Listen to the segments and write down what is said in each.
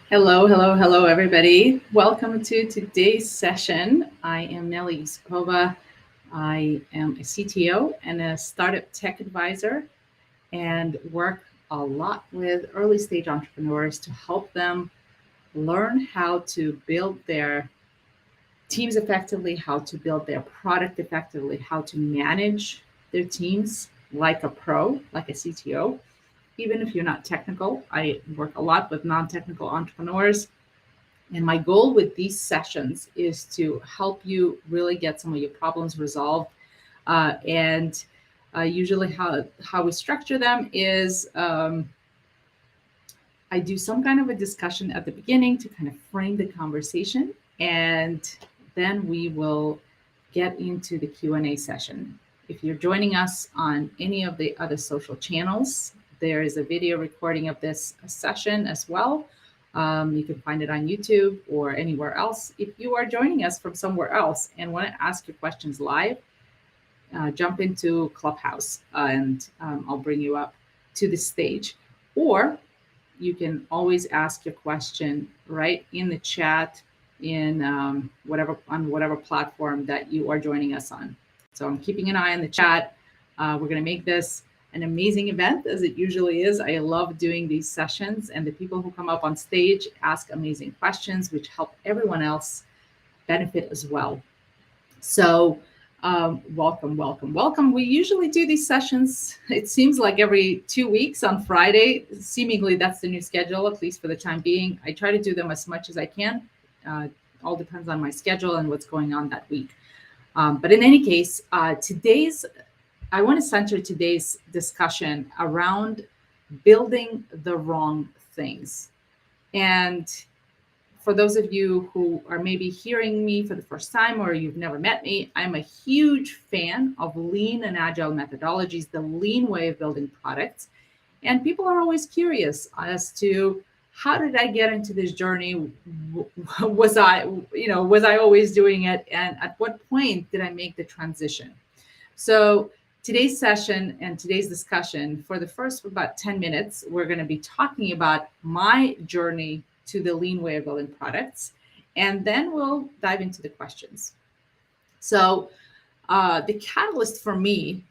Hello, hello, hello, everybody. Welcome to today's session. I am Nelly Yusupova. I am a CTO and a startup tech advisor and work a lot with early stage entrepreneurs to help them learn how to build their teams effectively, how to build their product effectively, how to manage their teams like a pro, like a CTO. Even if you're not technical, I work a lot with non technical entrepreneurs, and my goal with these sessions is to help you really get some of your problems resolved. And Usually, how we structure them is I do some kind of a discussion at the beginning to kind of frame the conversation, and then we will get into the Q&A session. If you're joining us on any of the other social channels, there is a video recording of this session as well. You can find it on YouTube or anywhere else. If you are joining us from somewhere else and want to ask your questions live, jump into Clubhouse and I'll bring you up to the stage. Or you can always ask your question right in the chat in whatever platform that you are joining us on. So I'm keeping an eye on the chat. We're going to make this an amazing event, as it usually is. I love doing these sessions, and the people who come up on stage ask amazing questions, which help everyone else benefit as well. So welcome, welcome, welcome. We usually do these sessions, it seems like every 2 weeks on Friday. Seemingly that's the new schedule, at least for the time being. I try to do them as much as I can. All depends on my schedule and what's going on that week. But in any case, I want to center today's discussion around building the wrong things. And for those of you who are maybe hearing me for the first time or you've never met me, I'm a huge fan of lean and agile methodologies, the lean way of building products. And people are always curious as to how did I get into this journey? Was I always doing it? And at what point did I make the transition? So today's session and today's discussion, for the first about 10 minutes, we're going to be talking about my journey to the lean way of building products, and then we'll dive into the questions. So the catalyst for me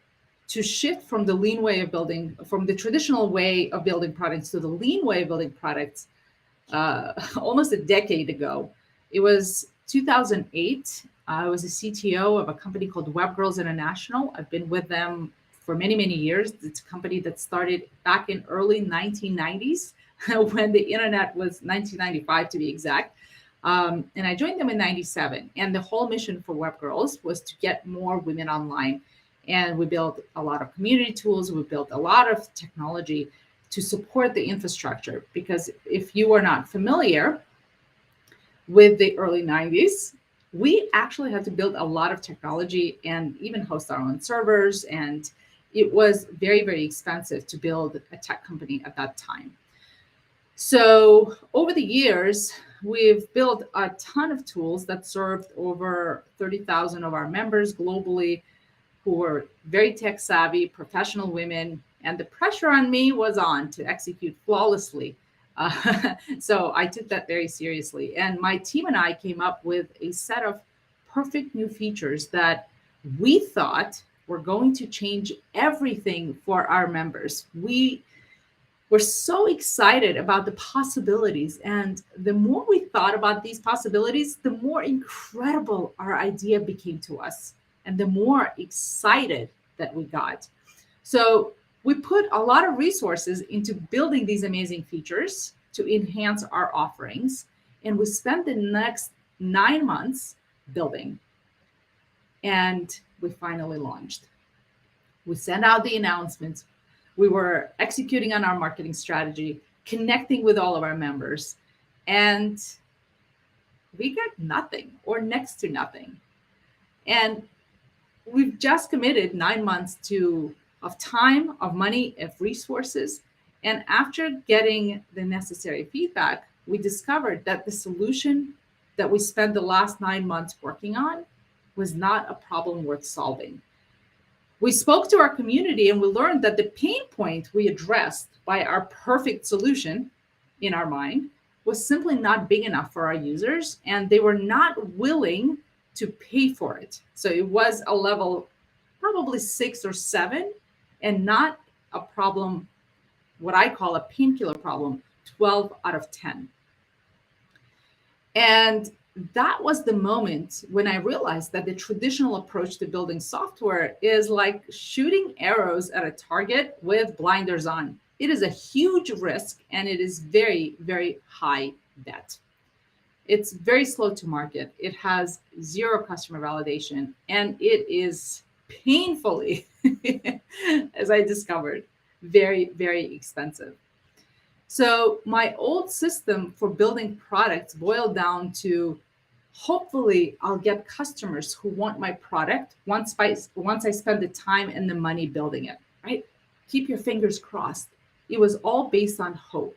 to shift from the lean way of building, from the traditional way of building products to the lean way of building products, almost a decade ago, it was 2008. I was a CTO of a company called Web Girls International. I've been with them for many, many years. It's a company that started back in early 1990s when the internet was 1995 to be exact. And I joined them in 97. And the whole mission for Web Girls was to get more women online. And we built a lot of community tools. We built a lot of technology to support the infrastructure. Because if you are not familiar with the early 90s, we actually had to build a lot of technology and even host our own servers. And it was very, very expensive to build a tech company at that time. So over the years, we've built a ton of tools that served over 30,000 of our members globally, who were very tech savvy, professional women. And the pressure on me was on to execute flawlessly. So I took that very seriously. And my team and I came up with a set of perfect new features that we thought were going to change everything for our members. We were so excited about the possibilities. And the more we thought about these possibilities, the more incredible our idea became to us and the more excited that we got. So we put a lot of resources into building these amazing features to enhance our offerings. And we spent the next 9 months building. And we finally launched. We sent out the announcements. We were executing on our marketing strategy, connecting with all of our members, and we got nothing or next to nothing. And we've just committed 9 months of time, of money, of resources. And after getting the necessary feedback, we discovered that the solution that we spent the last 9 months working on was not a problem worth solving. We spoke to our community and we learned that the pain point we addressed by our perfect solution in our mind was simply not big enough for our users, and they were not willing to pay for it. So it was a level probably 6 or 7, and not a problem, what I call a painkiller problem, 12 out of 10. And that was the moment when I realized that the traditional approach to building software is like shooting arrows at a target with blinders on. It is a huge risk, and it is very, very high bet. It's very slow to market. It has zero customer validation, and it is painfully, as I discovered, very, very expensive. So my old system for building products boiled down to, hopefully I'll get customers who want my product once I spend the time and the money building it, right? Keep your fingers crossed. It was all based on hope.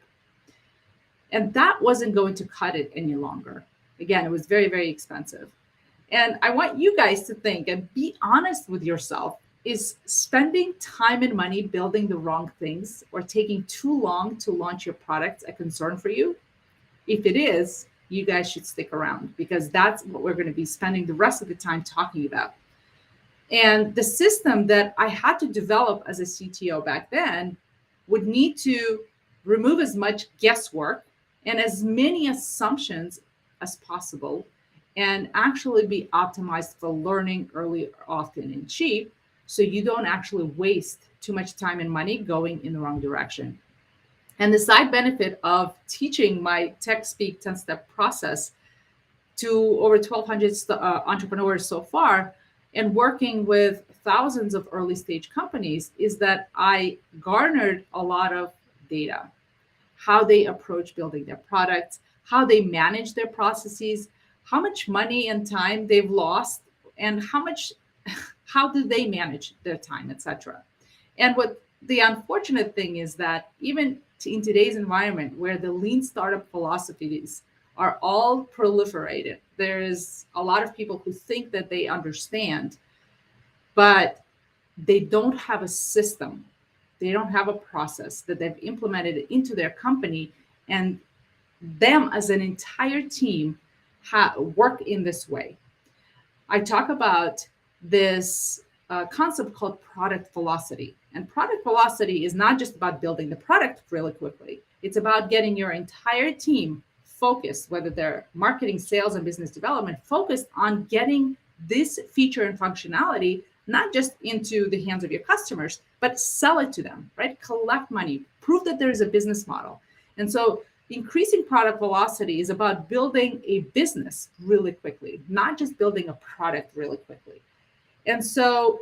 And that wasn't going to cut it any longer. Again, it was very, very expensive. And I want you guys to think and be honest with yourself. Is spending time and money building the wrong things or taking too long to launch your products a concern for you? If it is, you guys should stick around, because that's what we're going to be spending the rest of the time talking about. And the system that I had to develop as a CTO back then would need to remove as much guesswork and as many assumptions as possible, and actually be optimized for learning early, often, and cheap, so you don't actually waste too much time and money going in the wrong direction. And the side benefit of teaching my Tech Speak 10-step process to over 1,200 entrepreneurs so far, and working with thousands of early stage companies, is that I garnered a lot of data. How they approach building their products, how they manage their processes, how much money and time they've lost, and how do they manage their time, etc. And what the unfortunate thing is that even in today's environment, where the lean startup philosophies are all proliferated, there is a lot of people who think that they understand, but they don't have a system. They don't have a process that they've implemented into their company, and them as an entire team work in this way. I talk about this concept called product velocity. And product velocity is not just about building the product really quickly. It's about getting your entire team focused, whether they're marketing, sales, and business development, focused on getting this feature and functionality not just into the hands of your customers, but sell it to them, right? Collect money, prove that there is a business model. And so increasing product velocity is about building a business really quickly, not just building a product really quickly. And so,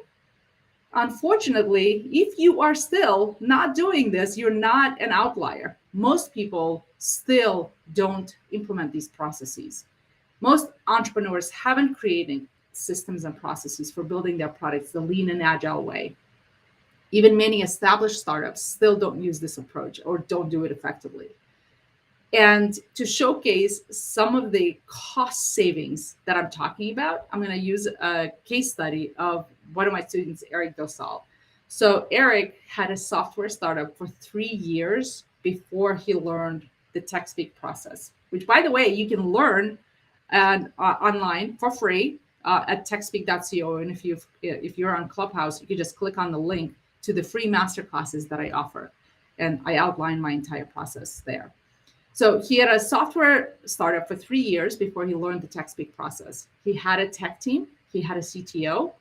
unfortunately, if you are still not doing this, you're not an outlier. Most people still don't implement these processes. Most entrepreneurs haven't created systems and processes for building their products the lean and agile way. Even many established startups still don't use this approach or don't do it effectively. And to showcase some of the cost savings that I'm talking about, I'm going to use a case study of one of my students, Eric Dosal. So Eric had a software startup for 3 years before he learned the TechSpeak process, which, by the way, you can learn online for free at techspeak.co. And if you're on Clubhouse, you can just click on the link to the free masterclasses that I offer. And I outline my entire process there. So he had a software startup for 3 years before he learned the TechSpeak process. He had a tech team. He had a CTO.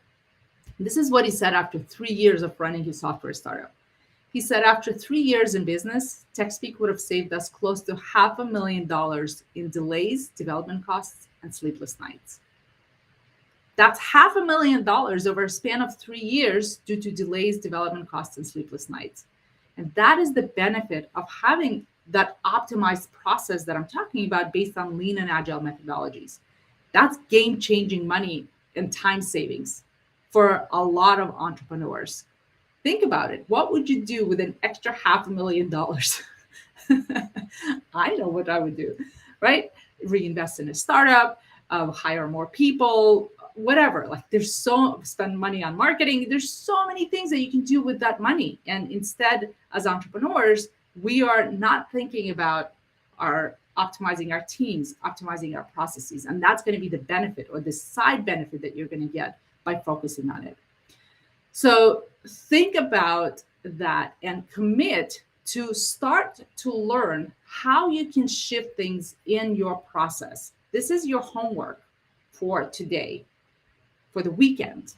This is what he said after 3 years of running his software startup. He said, after 3 years in business, TechSpeak would have saved us close to $500,000 in delays, development costs, and sleepless nights. That's $500,000 over a span of 3 years due to delays, development costs, and sleepless nights. And that is the benefit of having that optimized process that I'm talking about based on lean and agile methodologies. That's game-changing money and time savings for a lot of entrepreneurs. Think about it. What would you do with an extra $500,000? I know what I would do, right? Reinvest in a startup, hire more people, whatever. Like, spend money on marketing. There's so many things that you can do with that money. And instead, as entrepreneurs, we are not thinking about our optimizing our teams, optimizing our processes. And that's going to be the benefit or the side benefit that you're going to get by focusing on it. So think about that and commit to start to learn how you can shift things in your process. This is your homework for today, for the weekend.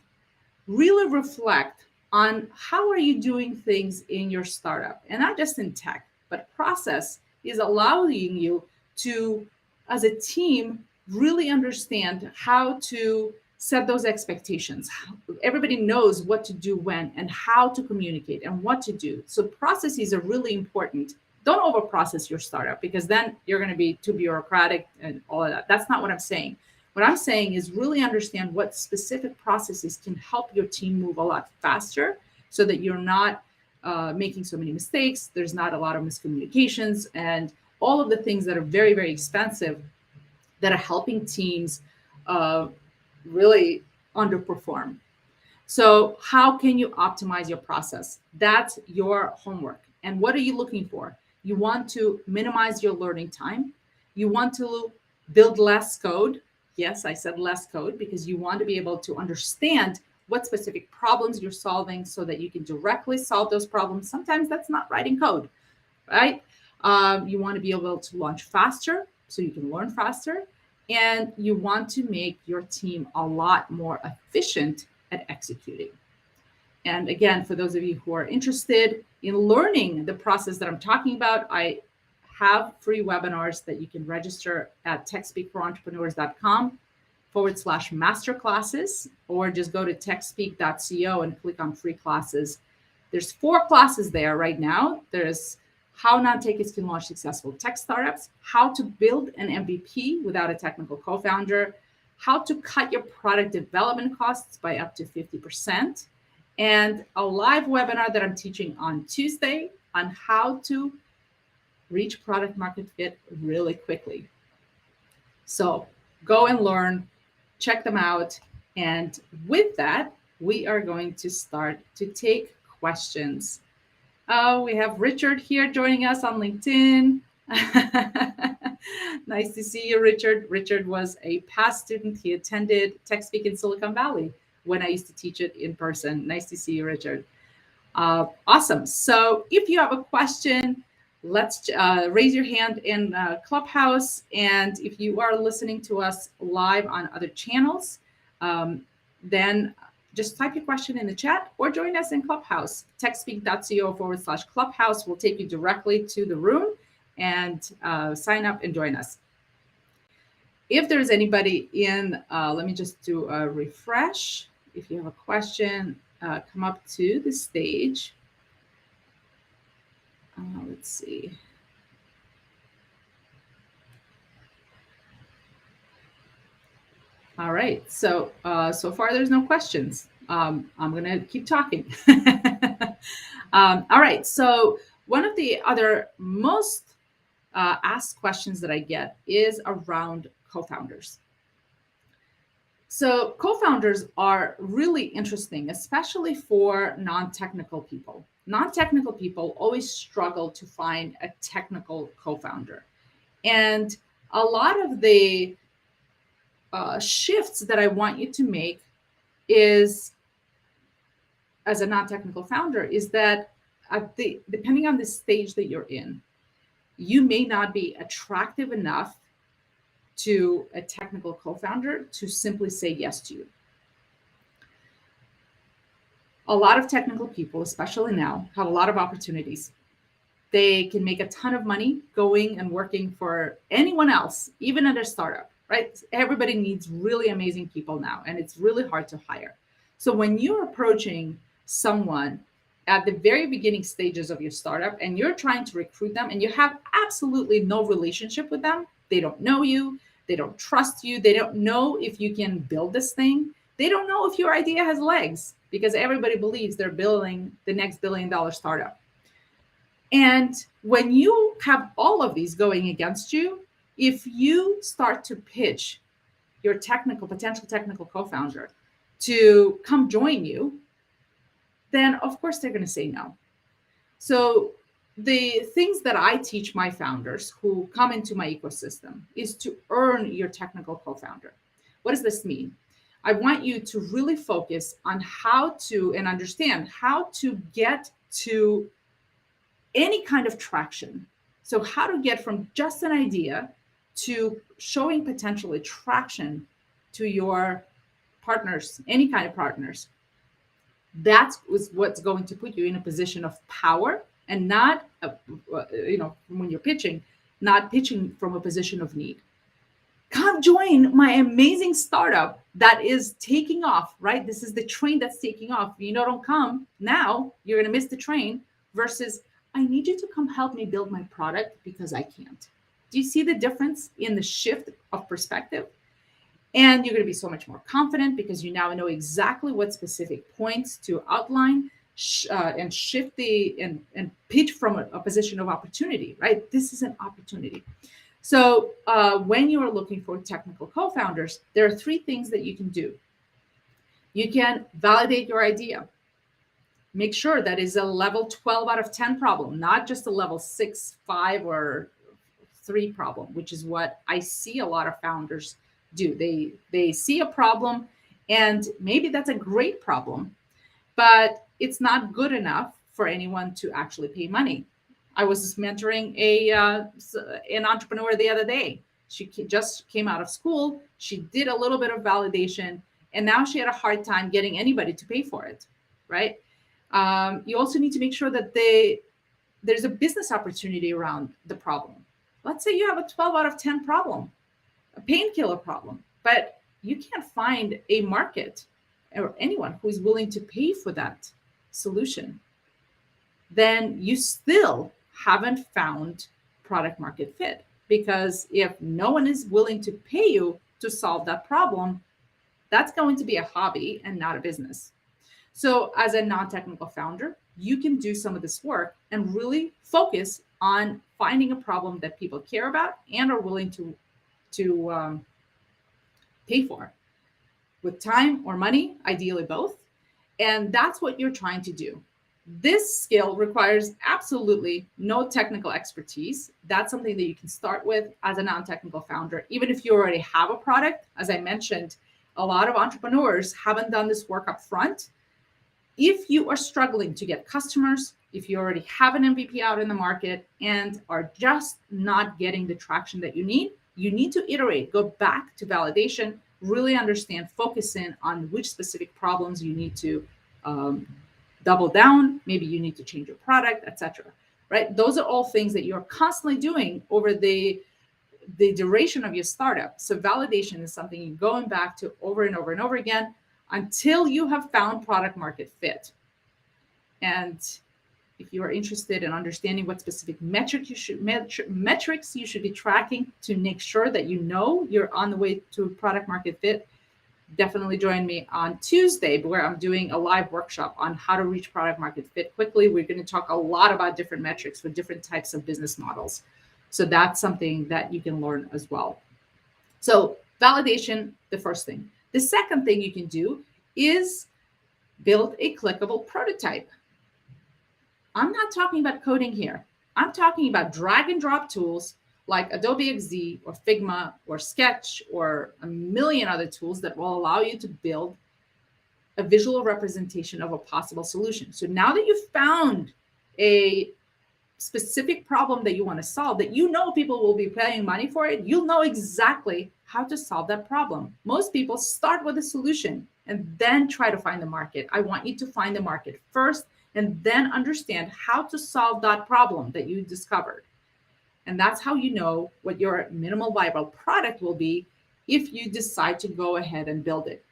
Really reflect on how are you doing things in your startup, and not just in tech, but process is allowing you to, as a team, really understand how to set those expectations. Everybody knows what to do when and how to communicate and what to do. So processes are really important. Don't over process your startup, because then you're going to be too bureaucratic and all of that. That's not what I'm saying. What I'm saying is really understand what specific processes can help your team move a lot faster so that you're not making so many mistakes. There's not a lot of miscommunications and all of the things that are very, very expensive that are helping teams really underperform. So how can you optimize your process? That's your homework. And what are you looking for? You want to minimize your learning time. You want to build less code. Yes, I said less code because you want to be able to understand what specific problems you're solving so that you can directly solve those problems. Sometimes that's not writing code, right? You want to be able to launch faster so you can learn faster. And you want to make your team a lot more efficient at executing. And again, for those of you who are interested in learning the process that I'm talking about, I have free webinars that you can register at techspeakforentrepreneurs.com/masterclasses, or just go to techspeak.co and click on free classes. There's 4 classes there right now. There's how non-techers can launch successful tech startups, how to build an MVP without a technical co-founder, how to cut your product development costs by up to 50%, and a live webinar that I'm teaching on Tuesday on how to reach product market fit really quickly. So go and learn, check them out. And with that, we are going to start to take questions. Oh, we have Richard here joining us on LinkedIn. Nice to see you, Richard. Richard was a past student. He attended TechSpeak in Silicon Valley when I used to teach it in person. Nice to see you, Richard. Awesome. So if you have a question, let's raise your hand in Clubhouse. And if you are listening to us live on other channels, then just type your question in the chat or join us in Clubhouse. techspeak.co/Clubhouse will take you directly to the room and sign up and join us. If there's anybody in, let me just do a refresh. If you have a question, come up to the stage. Let's see. All right, so so far there's no questions. I'm gonna keep talking. All right, so one of the other most asked questions that I get is around co-founders. So co-founders are really interesting, especially for non-technical people. Non-technical people always struggle to find a technical co-founder. And a lot of the shifts that I want you to make is, as a non-technical founder, is that depending on the stage that you're in, you may not be attractive enough to a technical co-founder to simply say yes to you. A lot of technical people, especially now, have a lot of opportunities. They can make a ton of money going and working for anyone else, even at a startup, right? Everybody needs really amazing people now, and it's really hard to hire. So when you're approaching someone at the very beginning stages of your startup and you're trying to recruit them and you have absolutely no relationship with them, they don't know you, they don't trust you, they don't know if you can build this thing, they don't know if your idea has legs, because everybody believes they're building the next billion-dollar startup. And when you have all of these going against you, if you start to pitch your potential technical co-founder to come join you, then of course they're going to say no. So the things that I teach my founders who come into my ecosystem is to earn your technical co-founder. What does this mean? I want you to really focus on how to and understand how to get to any kind of traction. So how to get from just an idea to showing potentially traction to your partners, any kind of partners. That is what's going to put you in a position of power, and not when you're pitching, not pitching from a position of need. Come join my amazing startup that is taking off, right? This is the train that's taking off. You know, don't come now, you're going to miss the train, versus I need you to come help me build my product because I can't. Do you see the difference in the shift of perspective? And you're going to be so much more confident because you now know exactly what specific points to outline and shift and pitch from a position of opportunity, right? This is an opportunity. So when you are looking for technical co-founders, there are three things that you can do. You can validate your idea. Make sure that is a level 12 out of 10 problem, not just a level 6, 5, or 3 problem, which is what I see a lot of founders do. They see a problem, and maybe that's a great problem, but it's not good enough for anyone to actually pay money. I was mentoring an entrepreneur the other day. She just came out of school. She did a little bit of validation, and now she had a hard time getting anybody to pay for it, right? You also need to make sure that there's a business opportunity around the problem. Let's say you have a 12 out of 10 problem, a painkiller problem, but you can't find a market or anyone who is willing to pay for that solution. Then you still haven't found product market fit, because if no one is willing to pay you to solve that problem, that's going to be a hobby and not a business. So as a non-technical founder, you can do some of this work and really focus on finding a problem that people care about and are willing to pay for with time or money, ideally both. And that's what you're trying to do. This skill requires absolutely no technical expertise. That's something that you can start with as a non-technical founder. Even if you already have a product, as I mentioned, a lot of entrepreneurs haven't done this work up front. If you are struggling to get customers, if you already have an MVP out in the market and are just not getting the traction that you need to iterate, go back to validation, really understand, focus in on which specific problems you need to double down. Maybe you need to change your product, etc. Right? Those are all things that you're constantly doing over the duration of your startup. So validation is something you're going back to over and over and over again until you have found product market fit. And if you are interested in understanding what specific metrics you should be tracking to make sure that you know you're on the way to product market fit, definitely join me on Tuesday, where I'm doing a live workshop on how to reach product market fit quickly. We're going to talk a lot about different metrics for different types of business models. So that's something that you can learn as well. So validation, the first thing. The second thing you can do is build a clickable prototype. I'm not talking about coding here. I'm talking about drag and drop tools like Adobe XD or Figma or Sketch or a million other tools that will allow you to build a visual representation of a possible solution. So now that you've found a specific problem that you want to solve, that you know people will be paying money for it, you'll know exactly how to solve that problem. Most people start with a solution and then try to find the market. I want you to find the market first and then understand how to solve that problem that you discovered. And that's how you know what your minimal viable product will be if you decide to go ahead and build it.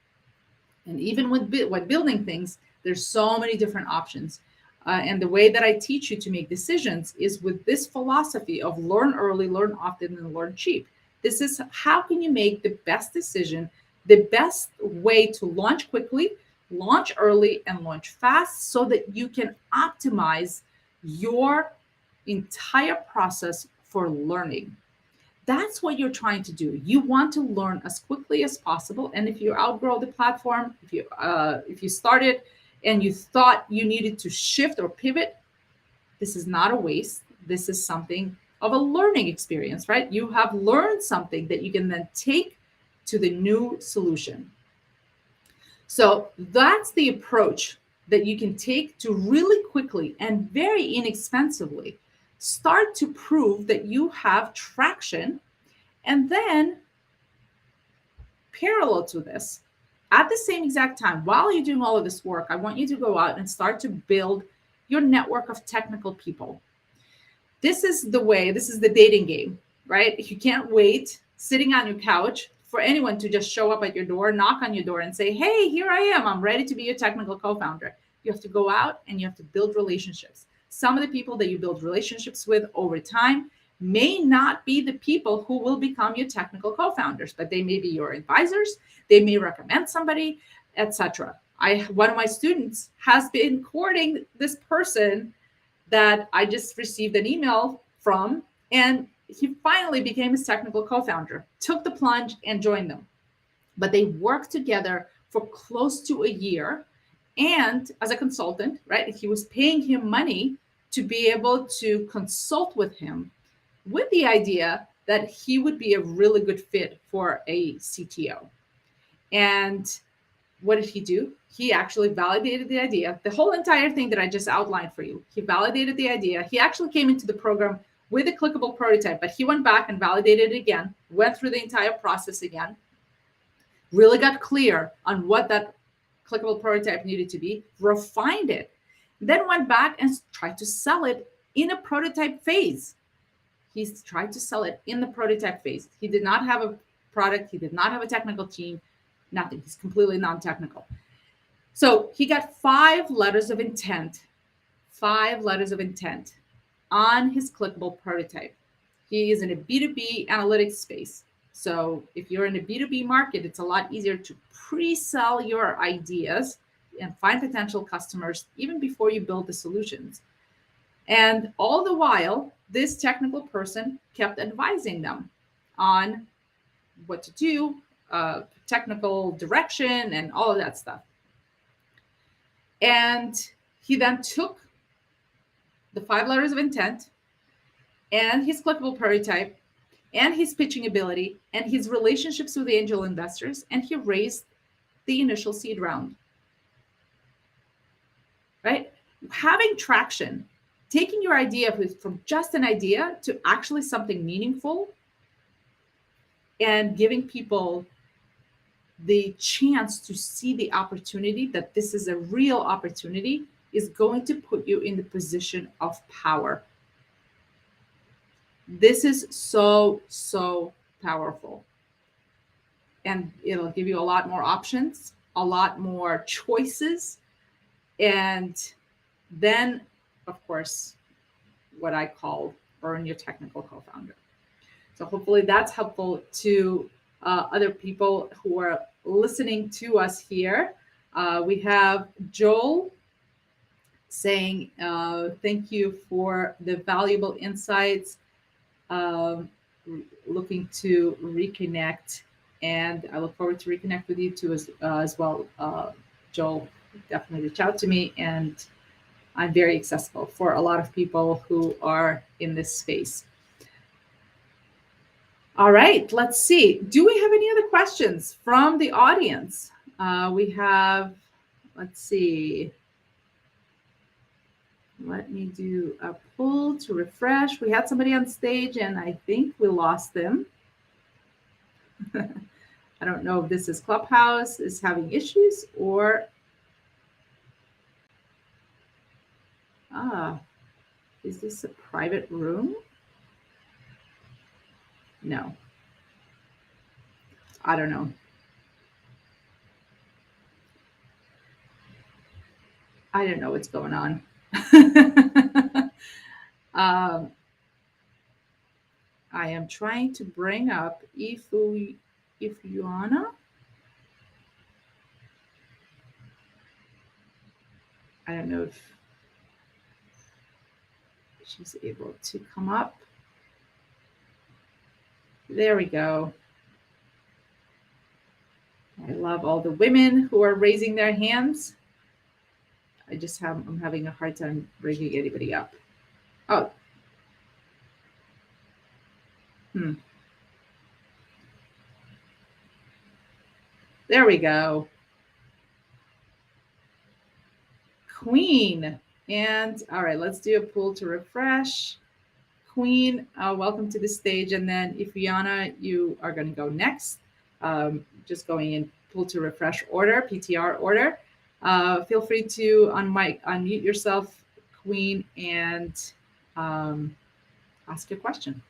And even with building things, there's so many different options. And the way that I teach you to make decisions is with this philosophy of learn early, learn often, and learn cheap. This is how can you make the best decision, the best way to launch quickly, launch early, and launch fast so that you can optimize your entire process for learning. That's what you're trying to do. You want to learn as quickly as possible. And if you outgrow the platform, if you started and you thought you needed to shift or pivot, This is not a waste. This is something of a learning experience, right? You have learned something that you can then take to the new solution. So that's the approach that you can take to really quickly and very inexpensively start to prove that you have traction. And then parallel to this, at the same exact time, while you're doing all of this work, I want you to go out and start to build your network of technical people. This is the way, this is the dating game, right? You can't wait sitting on your couch for anyone to just show up at your door, knock on your door and say, hey, here I am. I'm ready to be your technical co-founder. You have to go out and you have to build relationships. Some of the people that you build relationships with over time may not be the people who will become your technical co-founders, but they may be your advisors. They may recommend somebody, etc. One of my students has been courting this person that I just received an email from, and he finally became his technical co-founder, took the plunge and joined them. But they worked together for close to a year. And as a consultant, right, he was paying him money to be able to consult with him with the idea that he would be a really good fit for a CTO. And what did he do? He actually validated the idea, the whole entire thing that I just outlined for you. He validated the idea. He actually came into the program with a clickable prototype, but he went back and validated it again, went through the entire process again, really got clear on what that clickable prototype needed to be, refined it, then went back and tried to sell it in a prototype phase. He's tried to sell it in the prototype phase. He did not have a product. He did not have a technical team, nothing. He's completely non-technical. So he got 5 letters of intent on his clickable prototype. He is in a B2B analytics space. So if you're in a B2B market, it's a lot easier to pre-sell your ideas and find potential customers even before you build the solutions. And all the while, this technical person kept advising them on what to do, technical direction, and all of that stuff. And he then took the 5 letters of intent and his clickable prototype and his pitching ability and his relationships with the angel investors, and he raised the initial seed round. Right? Having traction, taking your idea from just an idea to actually something meaningful, and giving people the chance to see the opportunity, that this is a real opportunity, is going to put you in the position of power. This is so, so powerful. And it'll give you a lot more options, a lot more choices. And then, of course, what I call earn your technical co-founder. So hopefully that's helpful to other people who are listening to us here. We have Joel saying, thank you for the valuable insights. Looking to reconnect, and I look forward to reconnect with you too as well. Joel, definitely reach out to me, and I'm very accessible for a lot of people who are in this space. All right, let's see. Do we have any other questions from the audience? We have, let's see. Let me do a pull to refresh. We had somebody on stage and I think we lost them. I don't know if this is Clubhouse is having issues or, is this a private room? No. I don't know. I don't know what's going on. I am trying to bring up Ifuyana. I don't know if she's able to come up. There we go. I love all the women who are raising their hands. I'm having a hard time bringing anybody up. Oh, there we go. Queen. And all right, let's do a pull to refresh. Queen, welcome to the stage. And then Ifiana, you are going to go next. Just going in pull to refresh order, PTR order. Feel free to unmute yourself, Queen, and ask your question.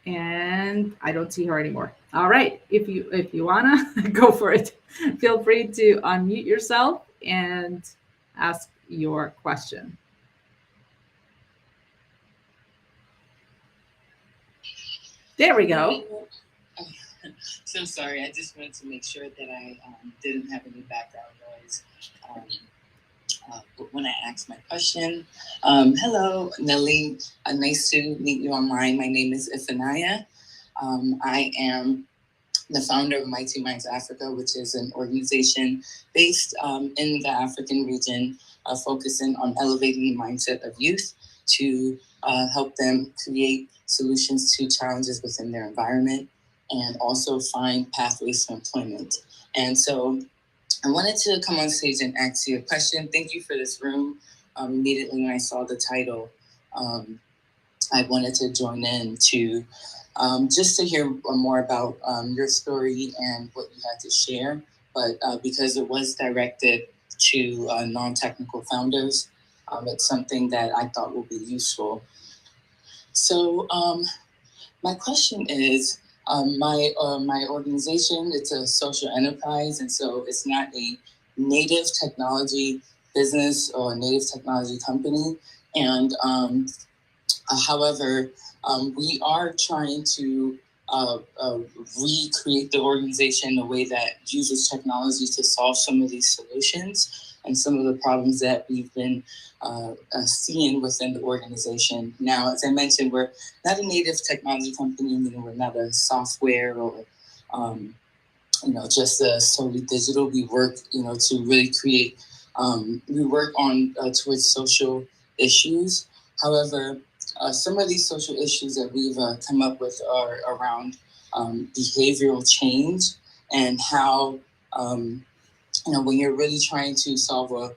And I don't see her anymore. All right, if you wanna go for it, feel free to unmute yourself and ask your question. There we go. So sorry, I just wanted to make sure that I didn't have any background noise when I asked my question. Hello, Nelly. Nice to meet you online. My name is Ifanaya. I am the founder of Mighty Minds Africa, which is an organization based in the African region, focusing on elevating the mindset of youth to help them create solutions to challenges within their environment and also find pathways to employment. And so I wanted to come on stage and ask you a question. Thank you for this room. Immediately when I saw the title, I wanted to join in to just to hear more about your story and what you had to share. But because it was directed to non-technical founders, it's something that I thought would be useful. So my question is, my organization, it's a social enterprise, and so it's not a native technology business or a native technology company. And however, we are trying to recreate the organization in a way that uses technology to solve some of these solutions and some of the problems that we've been seeing within the organization. Now, as I mentioned, we're not a native technology company, meaning we're not a software or just solely digital. We work, to really create. We work on towards social issues. However, some of these social issues that we've come up with are around behavioral change and how, when you're really trying to solve a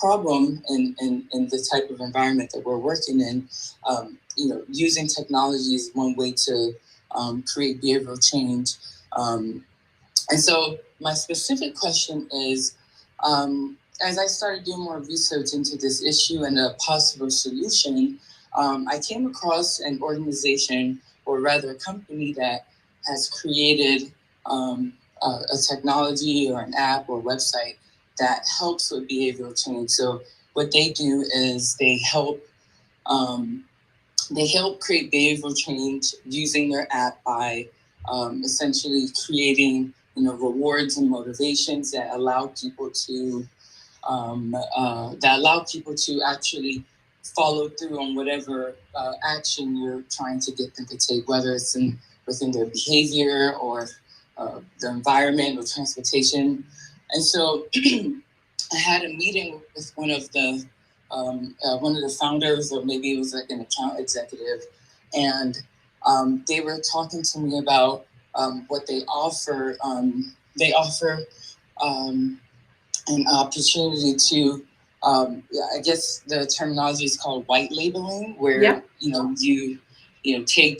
problem in the type of environment that we're working in, using technology is one way to create behavioral change. And so my specific question is, as I started doing more research into this issue and a possible solution, I came across an organization, or rather a company, that has created a technology or an app or website that helps with behavioral change. So what they do is they help create behavioral change using their app by essentially creating rewards and motivations that allow people to actually follow through on whatever action you're trying to get them to take, whether it's within their behavior or the environment or transportation. And so I had a meeting with one of the founders, or maybe it was like an account executive, and they were talking to me about what they offer. They offer an opportunity to, I guess the terminology is called white labeling, where you take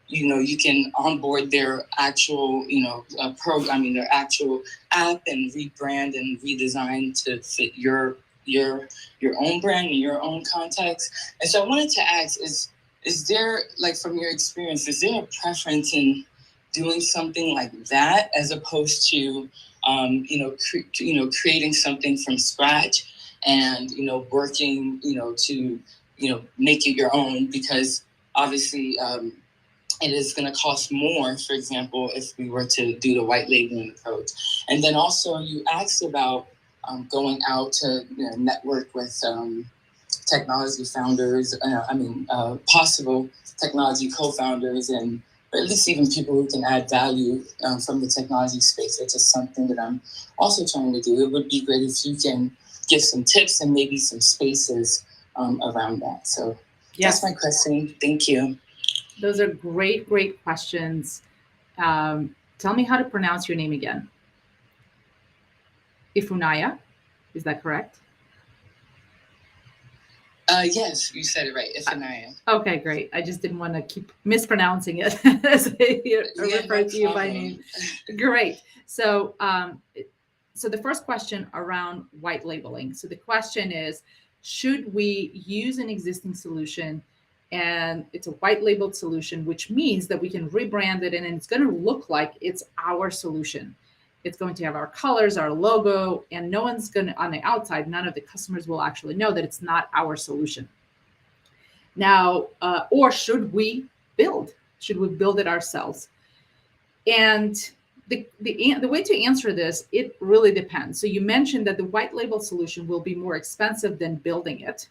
you can onboard their actual their actual app and rebrand and redesign to fit your own brand and your own context. And so I wanted to ask, is there, like, from your experience, is there a preference in doing something like that as opposed to creating something from scratch and working to make it your own? Because obviously it is going to cost more, for example, if we were to do the white labeling approach. And then also you asked about going out to network with technology founders, possible technology co-founders, and or at least even people who can add value from the technology space. It's just something that I'm also trying to do. It would be great if you can give some tips and maybe some spaces around that. So Yes. that's my question. Thank you. Those are great, great questions. Tell me how to pronounce your name again. Ifunaya, is that correct? Yes, you said it right. Ifunaya. Okay, great. I just didn't want to keep mispronouncing it as I refer to you by name. Great. So, so the first question around white labeling. So the question is, should we use an existing solution, and it's a white labeled solution, which means that we can rebrand it and it's going to look like it's our solution. It's going to have our colors, our logo, and no one's going to, on the outside, none of the customers will actually know that it's not our solution. Now, or should we build? Should we build it ourselves? And the way to answer this, it really depends. So you mentioned that the white label solution will be more expensive than building it.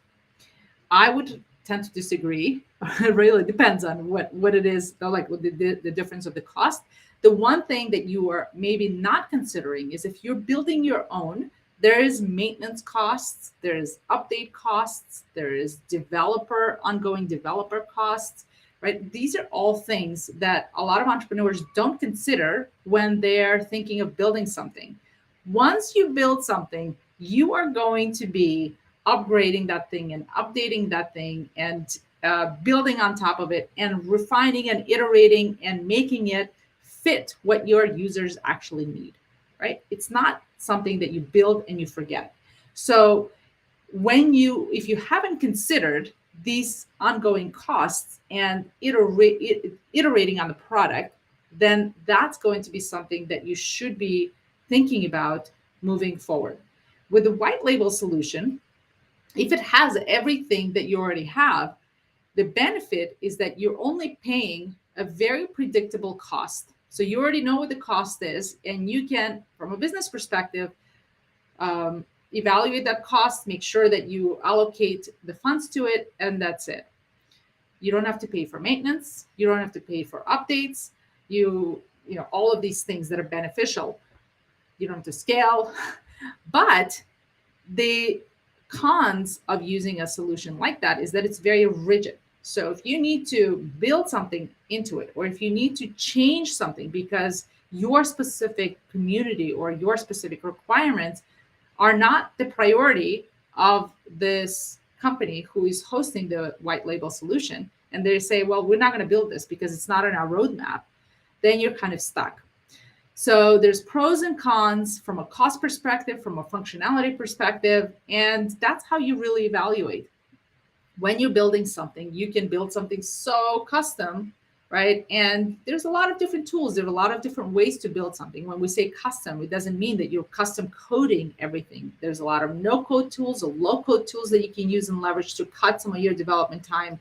I would tend to disagree. It really depends on what it is, like the difference of the cost. The one thing that you are maybe not considering is if you're building your own, there is maintenance costs, there is update costs, there is ongoing developer costs, right? These are all things that a lot of entrepreneurs don't consider when they're thinking of building something. Once you build something, you are going to be upgrading that thing and updating that thing and building on top of it and refining and iterating and making it fit what your users actually need, right? It's not something that you build and you forget. So if you haven't considered these ongoing costs and iterating on the product, then that's going to be something that you should be thinking about moving forward. With the white label solution, if it has everything that you already have, the benefit is that you're only paying a very predictable cost. So you already know what the cost is, and you can, from a business perspective, evaluate that cost, make sure that you allocate the funds to it, and that's it. You don't have to pay for maintenance. You don't have to pay for updates. You know, all of these things that are beneficial. You don't have to scale. But the cons of using a solution like that is that it's very rigid. So if you need to build something into it, or if you need to change something because your specific community or your specific requirements are not the priority of this company who is hosting the white label solution, and they say, well, we're not going to build this because it's not on our roadmap, then you're kind of stuck. So there's pros and cons from a cost perspective, from a functionality perspective, and that's how you really evaluate. When you're building something, you can build something so custom, right? And there's a lot of different tools. There are a lot of different ways to build something. When we say custom, it doesn't mean that you're custom coding everything. There's a lot of no-code tools or low-code tools that you can use and leverage to cut some of your development time.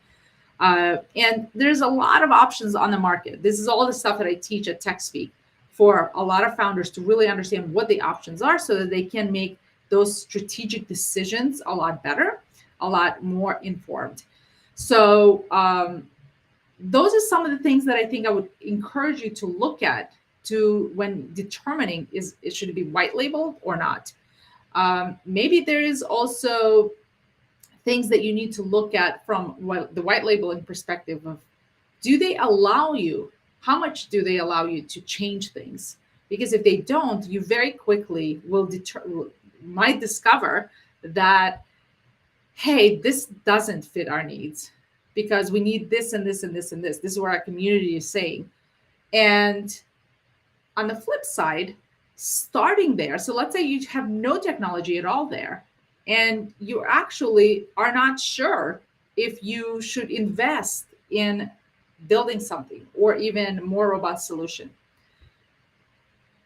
And there's a lot of options on the market. This is all the stuff that I teach at TechSpeak for a lot of founders to really understand what the options are so that they can make those strategic decisions a lot better, a lot more informed. So those are some of the things that I think I would encourage you to look at when determining should it be white labeled or not. Maybe there is also things that you need to look at from the white labeling perspective of, do they allow you, how much do they allow you to change things? Because if they don't, you very quickly might discover that, hey, this doesn't fit our needs because we need this and this and this and this. This is what our community is saying. And on the flip side, starting there, so let's say you have no technology at all there, and you actually are not sure if you should invest in building something or even more robust solution.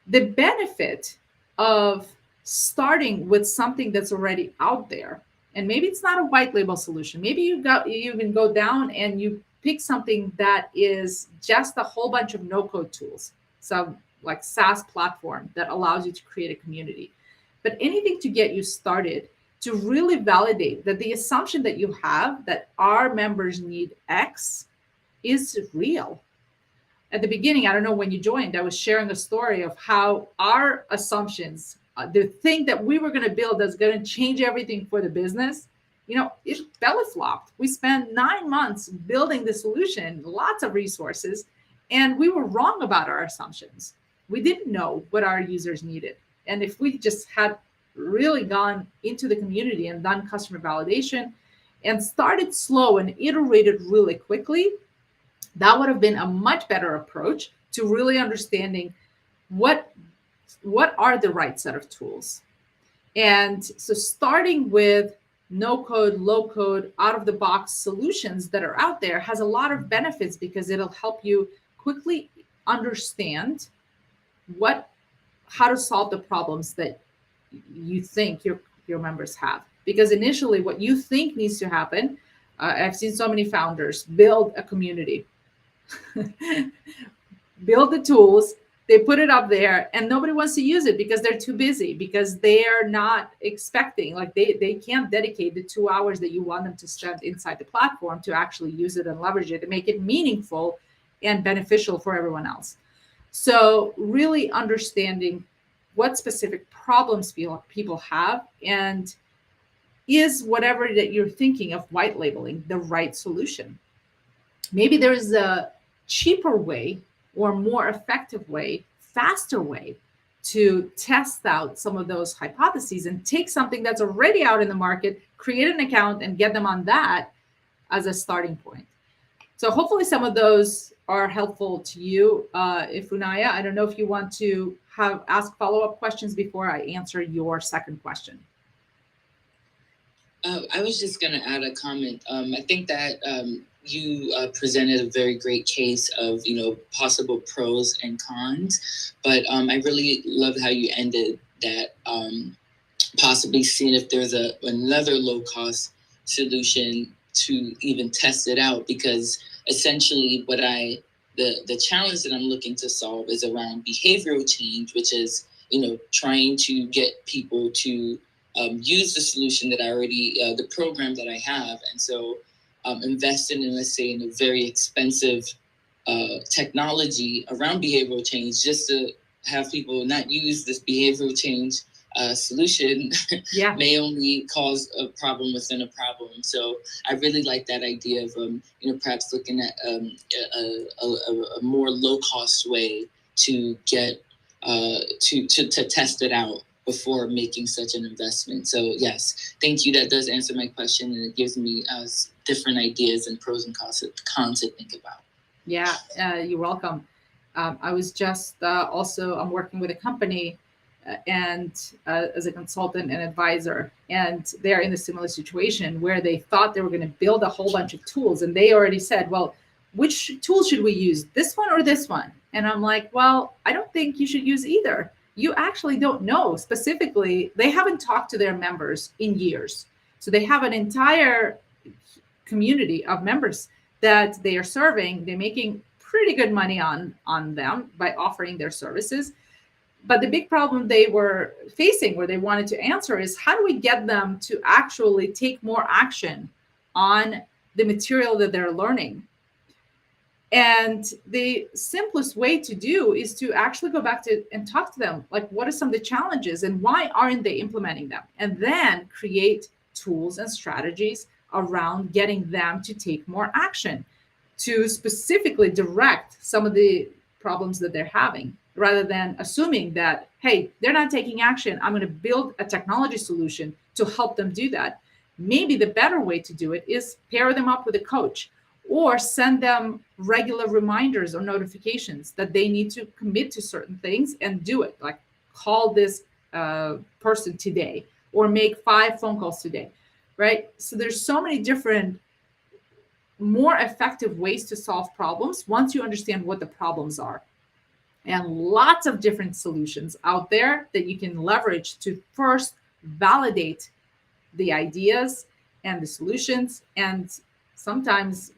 The benefit of starting with something that's already out there, and maybe it's not a white label solution, maybe you can go down and you pick something that is just a whole bunch of no-code tools, some like SaaS platform that allows you to create a community. But anything to get you started, to really validate that the assumption that you have that our members need X is real. At the beginning, I don't know when you joined, I was sharing a story of how our assumptions the thing that we were going to build that's going to change everything for the business, it belly flopped. We spent 9 months building the solution, lots of resources, and we were wrong about our assumptions. We didn't know what our users needed. And if we just had really gone into the community and done customer validation and started slow and iterated really quickly, that would have been a much better approach to really understanding what are the right set of tools. And so starting with no code, low code, out of the box solutions that are out there has a lot of benefits because it'll help you quickly understand how to solve the problems that you think your members have. Because initially what you think needs to happen, I've seen so many founders build a community, build the tools, they put it up there, and nobody wants to use it because they're too busy, because they're not expecting, like they can't dedicate the 2 hours that you want them to spend inside the platform to actually use it and leverage it and make it meaningful and beneficial for everyone else. So really understanding what specific problems people have, and is whatever that you're thinking of white labeling the right solution. Maybe there is a cheaper way or more effective way, faster way to test out some of those hypotheses and take something that's already out in the market, create an account and get them on that as a starting point. So hopefully some of those are helpful to you. Ifunaya, I don't know if you want to ask follow-up questions before I answer your second question. I was just going to add a comment. I think that you presented a very great case of, possible pros and cons, but I really loved how you ended that, possibly seeing if there's another low-cost solution to even test it out, because essentially the challenge that I'm looking to solve is around behavioral change, which is, trying to get people to use the solution that I already, the program that I have. And so investing in, let's say, in a very expensive technology around behavioral change just to have people not use this behavioral change solution may only cause a problem within a problem. So I really like that idea of, perhaps looking at a more low-cost way to get to test it out before making such an investment. So yes, thank you. That does answer my question, and it gives me different ideas and pros and cons to think about. Yeah, you're welcome. I was just I'm working with a company and as a consultant and advisor, and they're in a similar situation where they thought they were going to build a whole bunch of tools, and they already said, well, which tool should we use, this one or this one? And I'm like, well, I don't think you should use either. You actually don't know specifically. They haven't talked to their members in years. So they have an entire community of members that they are serving. They're making pretty good money on them by offering their services. But the big problem they were facing, where they wanted to answer, is how do we get them to actually take more action on the material that they're learning? And the simplest way to do is to actually go back to and talk to them, like, what are some of the challenges and why aren't they implementing them? And then create tools and strategies around getting them to take more action, to specifically direct some of the problems that they're having, rather than assuming that, hey, they're not taking action, I'm going to build a technology solution to help them do that. Maybe the better way to do it is pair them up with a coach, or send them regular reminders or notifications that they need to commit to certain things and do it. Like, call this person today, or make 5 phone calls today, right? So there's so many different, more effective ways to solve problems once you understand what the problems are. And lots of different solutions out there that you can leverage to first validate the ideas and the solutions, and sometimes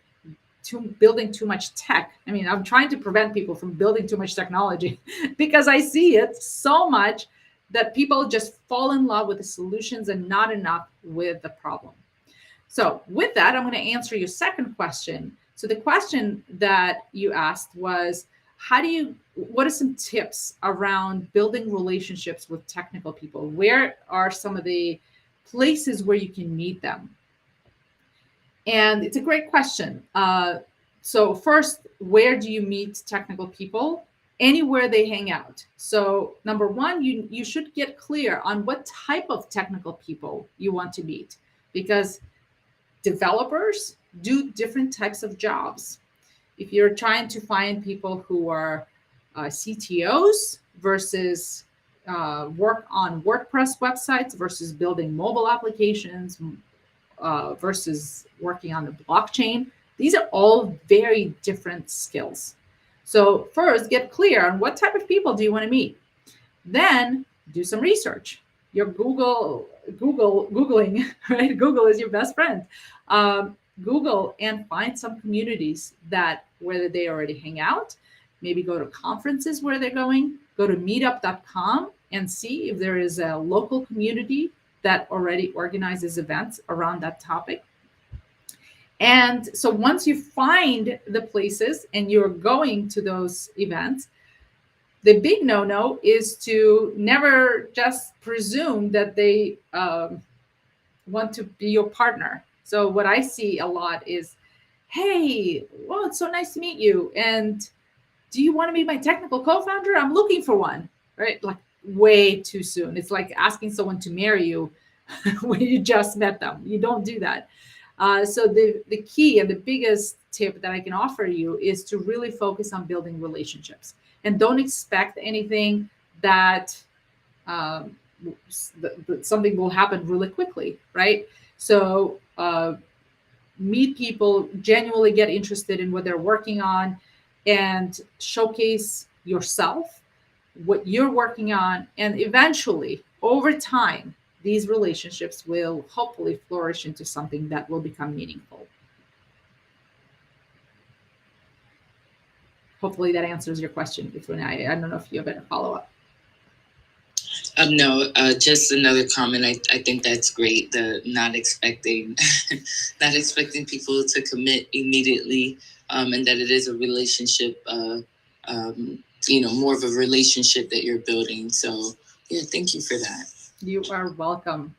building too much tech. I mean, I'm trying to prevent people from building too much technology because I see it so much that people just fall in love with the solutions and not enough with the problem. So with that, I'm going to answer your second question. So the question that you asked was, what are some tips around building relationships with technical people? Where are some of the places where you can meet them? And it's a great question. So first, where do you meet technical people? Anywhere they hang out. So number one, you should get clear on what type of technical people you want to meet, because developers do different types of jobs. If you're trying to find people who are CTOs versus work on WordPress websites versus building mobile applications versus working on the blockchain, these are all very different skills. So first, get clear on what type of people do you want to meet. Then do some research. Your Googling, right? Google is your best friend. Google and find some communities that where they already hang out. Maybe go to conferences where they're going. Go to meetup.com and see if there is a local community that already organizes events around that topic. And so once you find the places and you're going to those events, the big no-no is to never just presume that they want to be your partner. So what I see a lot is, hey, well, it's so nice to meet you. And do you want to be my technical co-founder? I'm looking for one, right? Like way too soon. It's like asking someone to marry you when you just met them. You don't do that. So the key and the biggest tip that I can offer you is to really focus on building relationships, and don't expect anything that something will happen really quickly, right? So meet people, genuinely get interested in what they're working on, and showcase yourself, what you're working on, and eventually, over time, these relationships will hopefully flourish into something that will become meaningful. Hopefully that answers your question. I don't know if you have a follow-up. No, just another comment. I think that's great. The not expecting people to commit immediately, and that it is a relationship, more of a relationship that you're building. So yeah, thank you for that. You are welcome.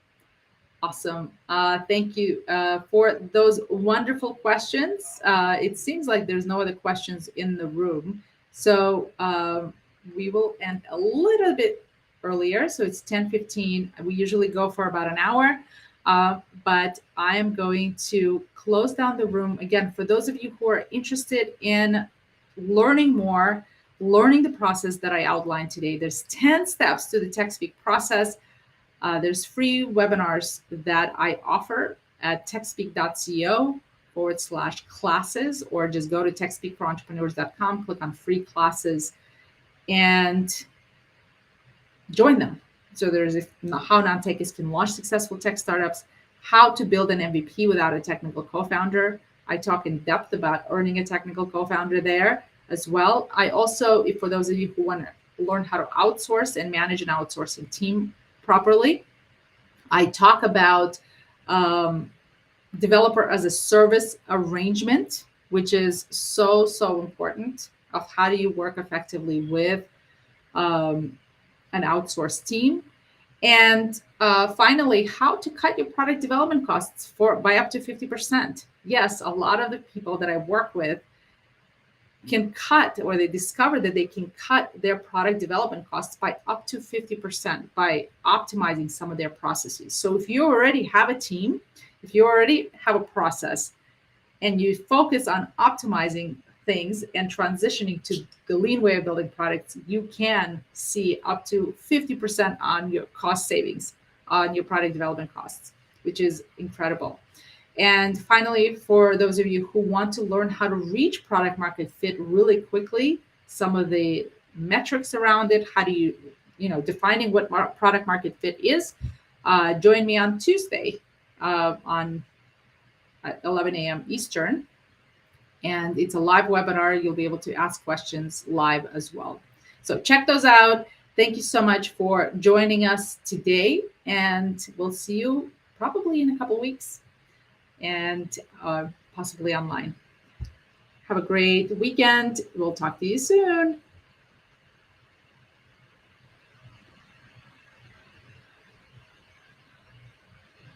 Awesome. Thank you for those wonderful questions. It seems like there's no other questions in the room. So we will end a little bit earlier. So it's 10:15. We usually go for about an hour. But I am going to close down the room. Again, for those of you who are interested in learning more, learning the process that I outlined today, there's 10 steps to the TechSpeak process. There's free webinars that I offer at techspeak.co/classes, or just go to techspeakforentrepreneurs.com, click on free classes, and join them. So there's how non-techies can launch successful tech startups, how to build an MVP without a technical co-founder. I talk in depth about earning a technical co-founder there as well. I also, for those of you who want to learn how to outsource and manage an outsourcing team properly, I talk about developer as a service arrangement, which is so important, of how do you work effectively with an outsourced team. And finally, how to cut your product development costs by up to 50%. Yes, a lot of the people that I work with can cut, or they discover that they can cut their product development costs by up to 50% by optimizing some of their processes. So if you already have a team, if you already have a process, and you focus on optimizing things and transitioning to the lean way of building products, you can see up to 50% on your cost savings on your product development costs, which is incredible. And finally, for those of you who want to learn how to reach product market fit really quickly, some of the metrics around it, how do you defining what product market fit is, join me on Tuesday on at 11 a.m. Eastern. And it's a live webinar. You'll be able to ask questions live as well. So check those out. Thank you so much for joining us today. And we'll see you probably in a couple of weeks, and possibly online. Have a great weekend. We'll talk to you soon.